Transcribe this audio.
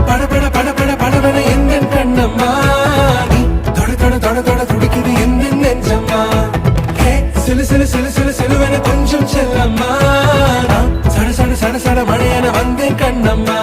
படபட படபட படபட எந்த கண்ணம்மா நீ தொட தொட தொட தொட துடிக்குது எந்த நெஞ்சம்மா சிலு சிலு சிலு சிலு சிலுவென கொஞ்சம் செல்லம்மா சட சட சட சட மழையென வந்தேன் கண்ணம்மா